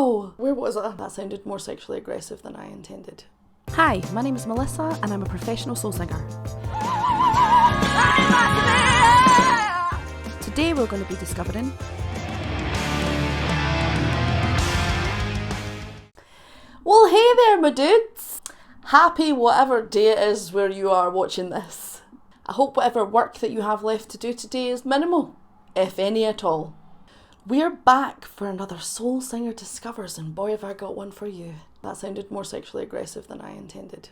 Wow! Where was I? That sounded more sexually aggressive than I intended. Hi, my name is Melissa and I'm a professional soul singer. Today we're going to be discovering well, hey there my dudes! Happy whatever day it is where you are watching this. I hope whatever work that you have left to do today is minimal, if any at all. We're back for another Soul Singer Discovers, and boy have I got one for you. That sounded more sexually aggressive than I intended.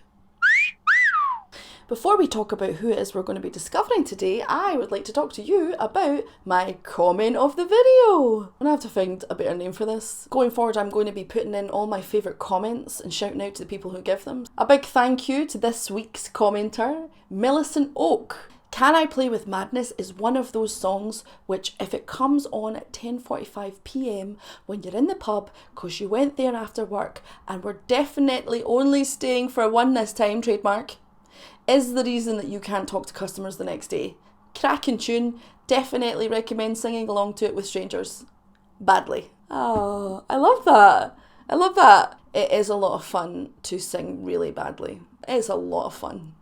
Before we talk about who it is we're going to be discovering today, I would like to talk to you about my comment of the video. I'm going to have to find a better name for this. Going forward, I'm going to be putting in all my favourite comments and shouting out to the people who give them. A big thank you to this week's commenter, Millicent Oak. Can I Play With Madness is one of those songs which, if it comes on at 10:45 p.m. when you're in the pub because you went there after work and were definitely only staying for one this time, trademark, is the reason that you can't talk to customers the next day. Cracking tune, definitely recommend singing along to it with strangers. Badly. Oh, I love that. I love that. It is a lot of fun to sing really badly. It is a lot of fun.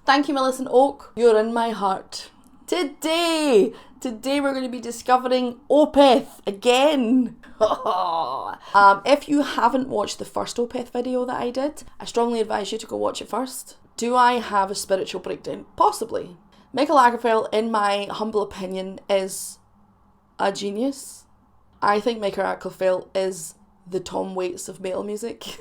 Thank you, Millicent Oak. You're in my heart. Today we're going to be discovering Opeth again. If you haven't watched the first Opeth video that I did, I strongly advise you to go watch it first. Do I have a spiritual breakdown? Possibly. Michael Lagerfeld, in my humble opinion, is a genius. I think Michael Lagerfeld is the Tom Waits of metal music.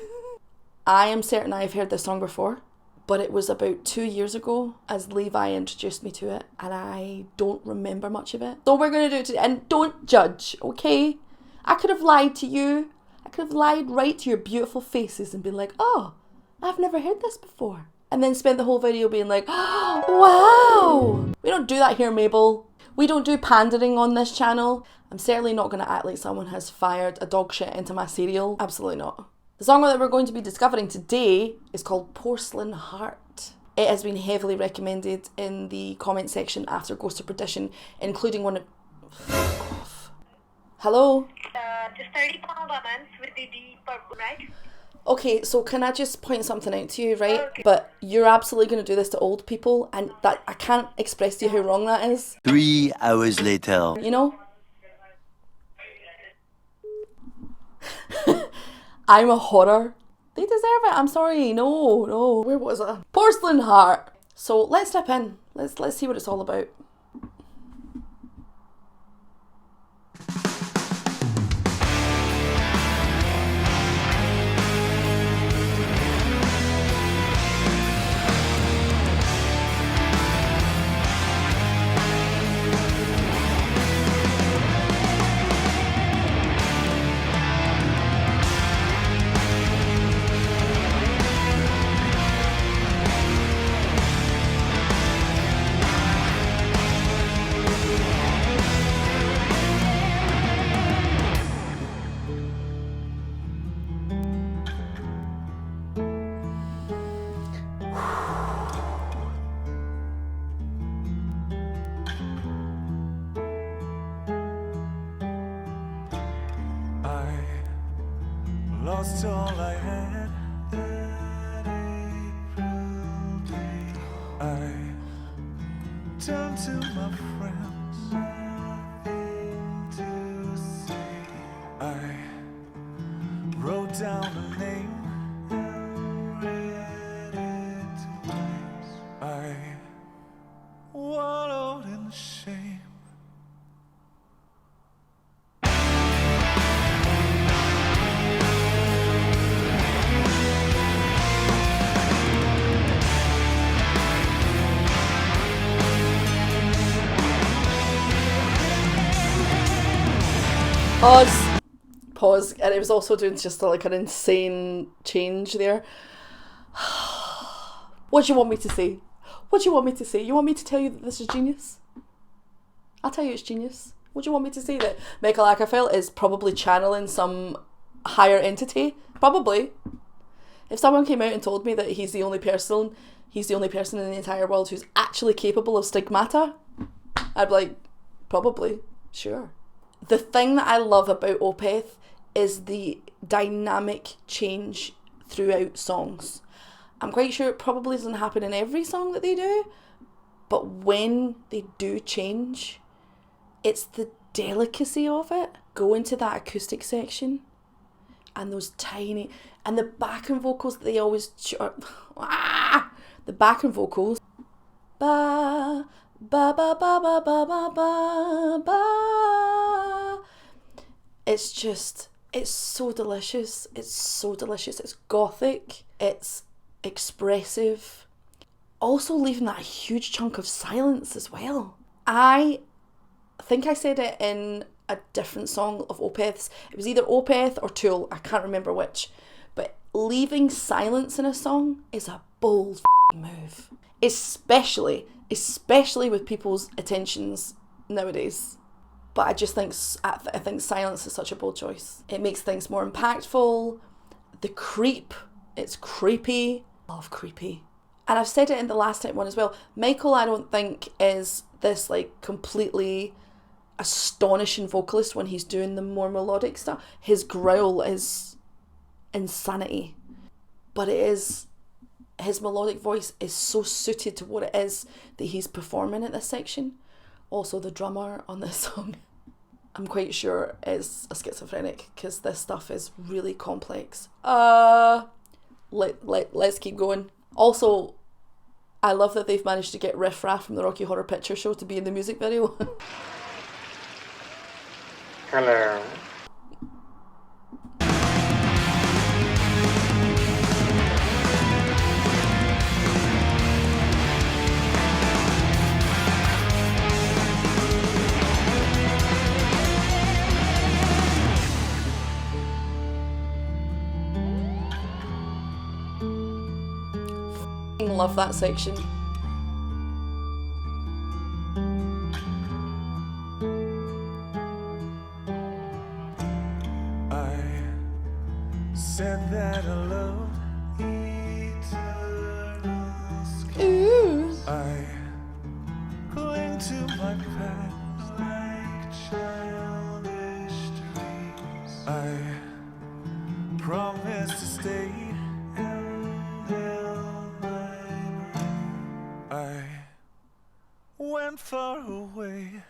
I am certain I've heard this song before, but it was about 2 years ago as Levi introduced me to it, and I don't remember much of it. So we're going to do it today, and don't judge, okay? I could have lied to you. I could have lied right to your beautiful faces and been like, oh, I've never heard this before. And then spent the whole video being like, oh, wow. We don't do that here, Mabel. We don't do pandering on this channel. I'm certainly not going to act like someone has fired a dog shit into my cereal. Absolutely not. The song that we're going to be discovering today is called Porcelain Heart. It has been heavily recommended in the comment section after Ghost of Perdition, including one of... Hello? Just 30 pound a month with the D purple, right? Okay, so can I just point something out to you, right? Okay. But you're absolutely going to do this to old people, and that I can't express to you how wrong that is. 3 hours later. You know? I'm a horror. They deserve it. I'm sorry. No. Where was I? Porcelain Heart. So let's step in. Let's see what it's all about. Lost all I had that April day. I turned to my friends, nothing to say. I wrote down a name and read it twice. I wallowed in the shame. Pause. And it was also doing just like an insane change there. What do you want me to say? What do you want me to say? You want me to tell you that this is genius? I'll tell you it's genius. What do you want me to say? That Michael Lagerfeld is probably channeling some higher entity? Probably. If someone came out and told me that he's the only person in the entire world who's actually capable of stigmata, I'd be like, probably, sure. The thing that I love about Opeth is the dynamic change throughout songs. I'm quite sure it probably doesn't happen in every song that they do, but when they do change, it's the delicacy of it. Go into that acoustic section and those tiny, and the backing vocals that they always, the backing vocals, ba, ba, ba, ba, ba, ba, ba, ba, ba. It's just, it's so delicious. It's so delicious. It's gothic. It's expressive. Also leaving that huge chunk of silence as well. I think I said it in a different song of Opeth's. It was either Opeth or Tool. I can't remember which. But leaving silence in a song is a bold move. Especially with people's attentions nowadays. But I just think, I think silence is such a bold choice. It makes things more impactful. The creep, it's creepy. Love creepy. And I've said it in the last one as well. Michael, I don't think, is this like completely astonishing vocalist when he's doing the more melodic stuff. His growl is insanity. But it is, his melodic voice is so suited to what it is that he's performing at this section. Also, the drummer on this song, I'm quite sure is a schizophrenic, because this stuff is really complex. Let's keep going. Also, I love that they've managed to get Riff Raff from the Rocky Horror Picture Show to be in the music video. Hello. Love that section. I said that I loved eternal skin. Ooh. I cling to my past like childish dreams. I promise to stay until I went far away.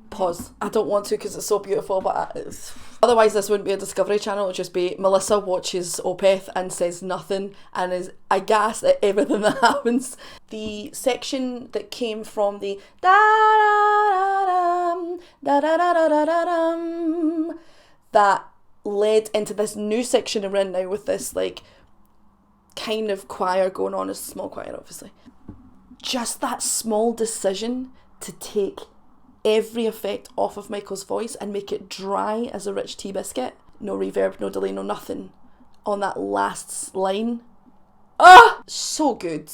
Pause. I don't want to because it's so beautiful, but otherwise this wouldn't be a Discovery Channel. It would just be Melissa watches Opeth and says nothing and is aghast at everything that happens. The section that came from the da-da-da-dum, da-da-da-da-da-dum, that led into this new section we're in now with this like kind of choir going on. It's a small choir, obviously. Just that small decision to take every effect off of Michael's voice and make it dry as a rich tea biscuit. No reverb, no delay, no nothing on that last line. So good.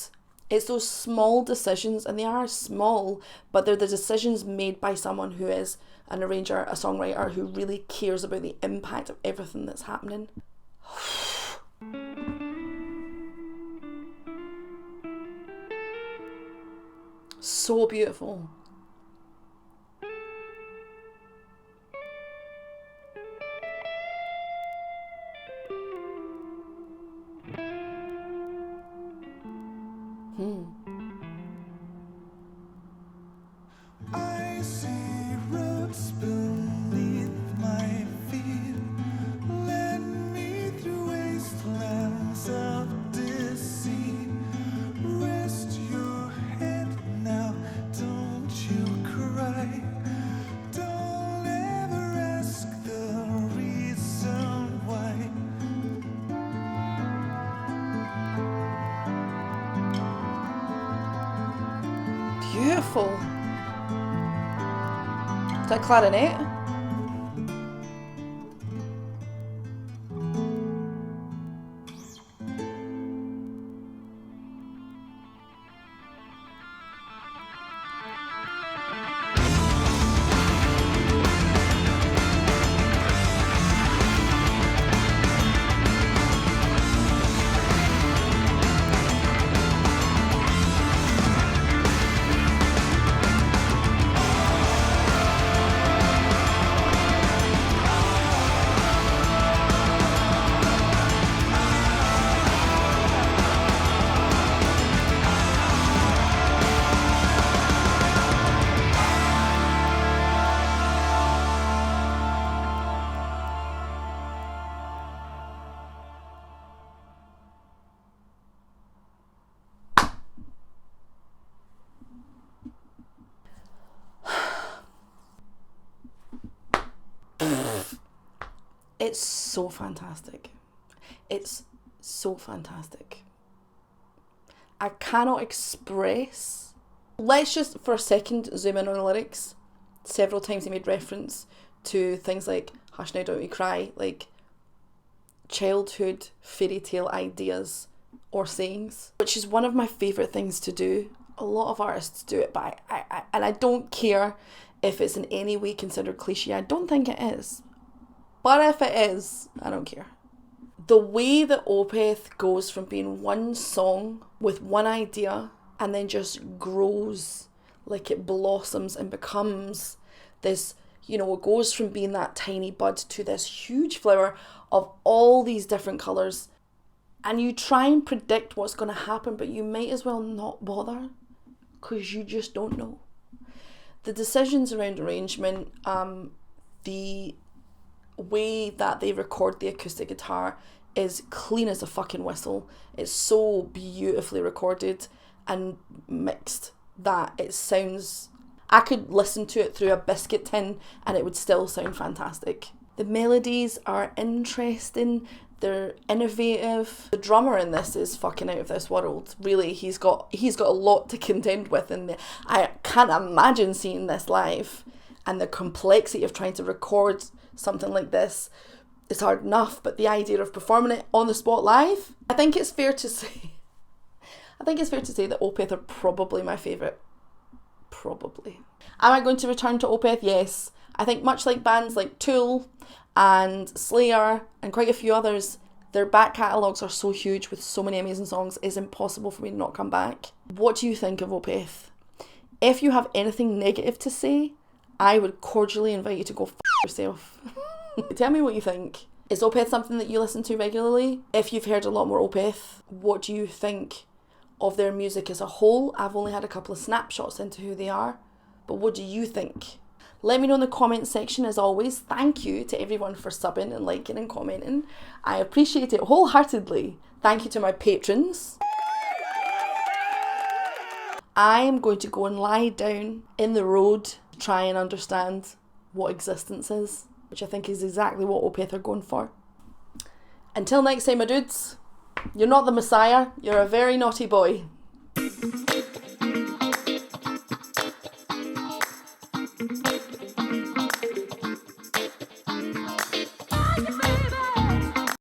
It's those small decisions, and they are small, but they're the decisions made by someone who is an arranger, a songwriter, who really cares about the impact of everything that's happening. So beautiful. I see roots beneath my feet, led me through wastelands of deceit. Rest your head now, don't you cry. Don't ever ask the reason why. 'Cause beautiful. Is that clarinet? It's so fantastic. It's so fantastic. I cannot express. Let's just for a second zoom in on the lyrics. Several times he made reference to things like Hush Now Don't We Cry, like childhood fairy tale ideas or sayings, which is one of my favourite things to do. A lot of artists do it, but I don't care if it's in any way considered cliche. I don't think it is. But if it is, I don't care. The way that Opeth goes from being one song with one idea and then just grows, like it blossoms and becomes this, you know, it goes from being that tiny bud to this huge flower of all these different colours. And you try and predict what's going to happen, but you might as well not bother because you just don't know. The decisions around arrangement, the way that they record the acoustic guitar is clean as a fucking whistle. It's so beautifully recorded and mixed that it sounds... I could listen to it through a biscuit tin and it would still sound fantastic. The melodies are interesting, they're innovative. The drummer in this is fucking out of this world. Really, he's got a lot to contend with, and I can't imagine seeing this live. And the complexity of trying to record something like this is hard enough, but the idea of performing it on the spot live, I think it's fair to say that Opeth are probably my favourite. Probably. Am I going to return to Opeth? Yes. I think much like bands like Tool and Slayer and quite a few others, their back catalogues are so huge with so many amazing songs, it's impossible for me to not come back. What do you think of Opeth? If you have anything negative to say, I would cordially invite you to go f*** yourself. Tell me what you think. Is Opeth something that you listen to regularly? If you've heard a lot more Opeth, what do you think of their music as a whole? I've only had a couple of snapshots into who they are, but what do you think? Let me know in the comment section. As always, thank you to everyone for subbing and liking and commenting. I appreciate it wholeheartedly. Thank you to my patrons. I am going to go and lie down in the road to try and understand what existence is, which I think is exactly what Opeth are going for. Until next time, my dudes, you're not the Messiah, you're a very naughty boy.